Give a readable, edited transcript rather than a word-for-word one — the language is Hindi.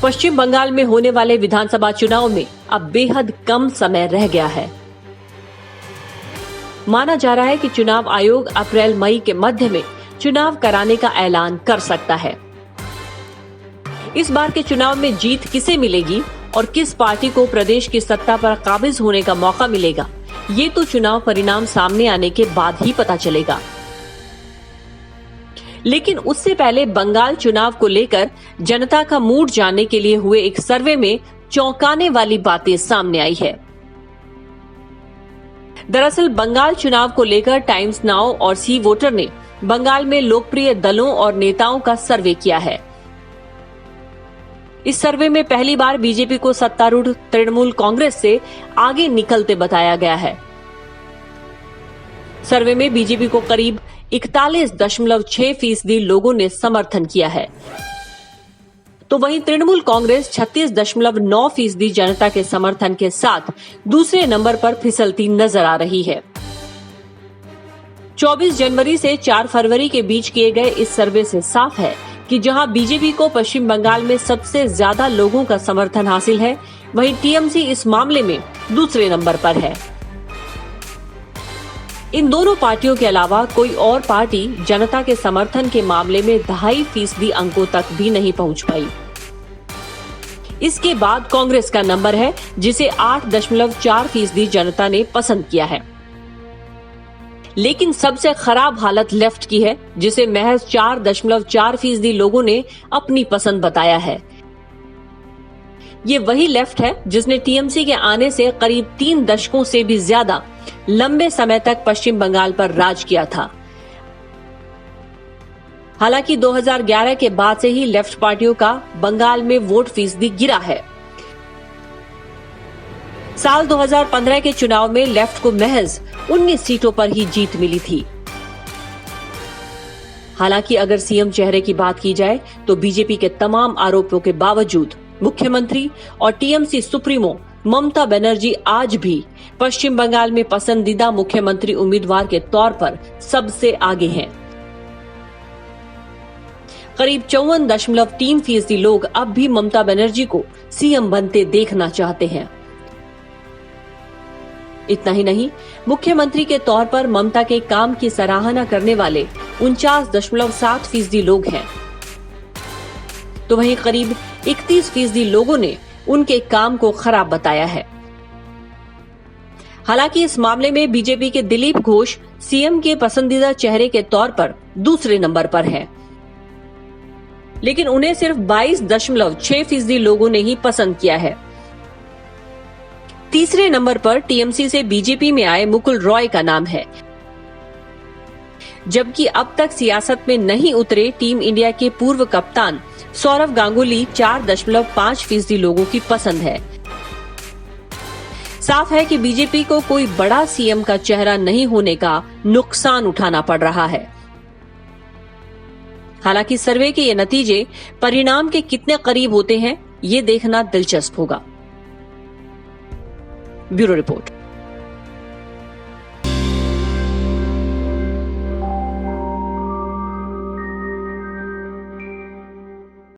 पश्चिम बंगाल में होने वाले विधानसभा चुनाव में अब बेहद कम समय रह गया है। माना जा रहा है कि चुनाव आयोग अप्रैल मई के मध्य में चुनाव कराने का ऐलान कर सकता है। इस बार के चुनाव में जीत किसे मिलेगी और किस पार्टी को प्रदेश की सत्ता पर काबिज होने का मौका मिलेगा, ये तो चुनाव परिणाम सामने आने के बाद ही पता चलेगा। लेकिन उससे पहले बंगाल चुनाव को लेकर जनता का मूड जानने के लिए हुए एक सर्वे में चौंकाने वाली बातें सामने आई है। दरअसल बंगाल चुनाव को लेकर टाइम्स नाउ और सी वोटर ने बंगाल में लोकप्रिय दलों और नेताओं का सर्वे किया है। इस सर्वे में पहली बार बीजेपी को सत्तारूढ़ तृणमूल कांग्रेस से आगे निकलते बताया गया है। सर्वे में बीजेपी को करीब 41.6% लोगों ने समर्थन किया है, तो वहीं तृणमूल कांग्रेस 36.9% जनता के समर्थन के साथ दूसरे नंबर पर फिसलती नजर आ रही है। 24 जनवरी से 4 फरवरी के बीच किए गए इस सर्वे से साफ है कि जहां बीजेपी को पश्चिम बंगाल में सबसे ज्यादा लोगों का समर्थन हासिल है, वहीं टीएमसी इस मामले में दूसरे नंबर पर है। इन दोनों पार्टियों के अलावा कोई और पार्टी जनता के समर्थन के मामले में 2.5% अंकों तक भी नहीं पहुंच पाई। इसके बाद कांग्रेस का नंबर है, जिसे 8.4% जनता ने पसंद किया है। लेकिन सबसे खराब हालत लेफ्ट की है, जिसे महज 4.4% लोगों ने अपनी पसंद बताया है। ये वही लेफ्ट है जिसने टीएमसी के आने से करीब 3 दशकों से भी ज्यादा लंबे समय तक पश्चिम बंगाल पर राज किया था। हालांकि 2011 के बाद से ही लेफ्ट पार्टियों का बंगाल में वोट फीसदी गिरा है। साल 2015 के चुनाव में लेफ्ट को महज 19 सीटों पर ही जीत मिली थी। हालांकि अगर सीएम चेहरे की बात की जाए तो बीजेपी के तमाम आरोपों के बावजूद मुख्यमंत्री और टीएमसी सुप्रीमो ममता बनर्जी आज भी पश्चिम बंगाल में पसंदीदा मुख्यमंत्री उम्मीदवार के तौर पर सबसे आगे हैं। करीब 54.3% लोग अब भी ममता बनर्जी को सीएम बनते देखना चाहते हैं। इतना ही नहीं, मुख्यमंत्री के तौर पर ममता के काम की सराहना करने वाले 49.7% लोग हैं, तो वहीं करीब 31% लोगों ने उनके काम को खराब बताया है। हालांकि इस मामले में बीजेपी के दिलीप घोष सीएम के पसंदीदा चेहरे के तौर पर दूसरे नंबर पर हैं, लेकिन उन्हें सिर्फ 22.6% लोगों ने ही पसंद किया है। तीसरे नंबर पर टीएमसी से बीजेपी में आए मुकुल रॉय का नाम है, जबकि अब तक सियासत में नहीं उतरे टीम इंडिया के पूर्व कप्तान सौरव गांगुली 4.5% लोगों की पसंद है। साफ है कि बीजेपी को कोई बड़ा सीएम का चेहरा नहीं होने का नुकसान उठाना पड़ रहा है। हालांकि सर्वे के ये नतीजे परिणाम के कितने करीब होते हैं, ये देखना दिलचस्प होगा। Bureau report.